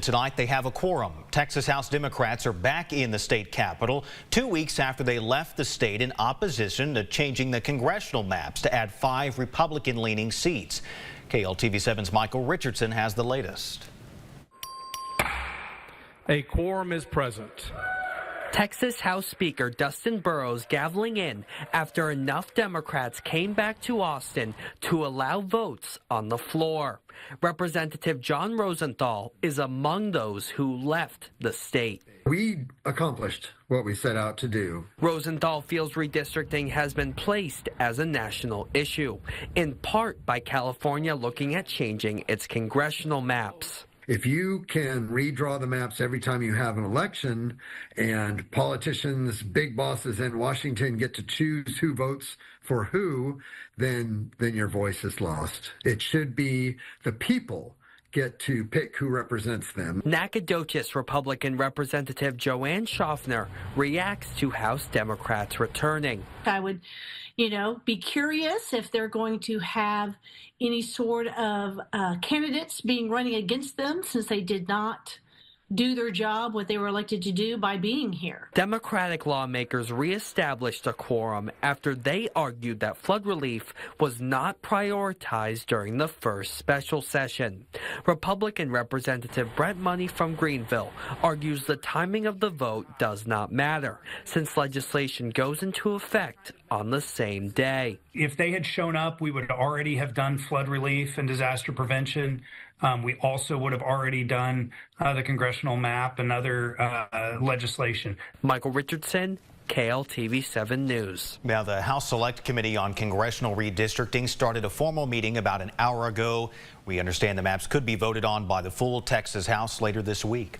Tonight they have a quorum. Texas House Democrats are back in the state capitol 2 weeks after they left the state in opposition to changing the congressional maps to add 5 Republican-leaning seats. KLTV7's Michael Richardson has the latest. A quorum is present. Texas House Speaker Dustin Burrows gaveling in after enough Democrats came back to Austin to allow votes on the floor. Representative John Rosenthal is among those who left the state. We accomplished what we set out to do. Rosenthal feels redistricting has been placed as a national issue, in part by California looking at changing its congressional maps. If you can redraw the maps every time you have an election and politicians, big bosses in Washington get to choose who votes for who, then your voice is lost. It should be the people get to pick who represents them. Nacogdoches Republican Representative Joanne Schaffner reacts to House Democrats returning. I would, be curious if they're going to have any sort of candidates being running against them, since they did not do their job, what they were elected to do by being here. Democratic lawmakers reestablished a quorum after they argued that flood relief was not prioritized during the first special session. Republican Representative Brent Money from Greenville argues the timing of the vote does not matter, since legislation goes into effect on the same day. If they had shown up, we would already have done flood relief and disaster prevention. We also would have already done the congressional map and other legislation. Michael Richardson, KLTV7 News. Now, the House Select Committee on Congressional Redistricting started a formal meeting about an hour ago. We understand the maps could be voted on by the full Texas House later this week.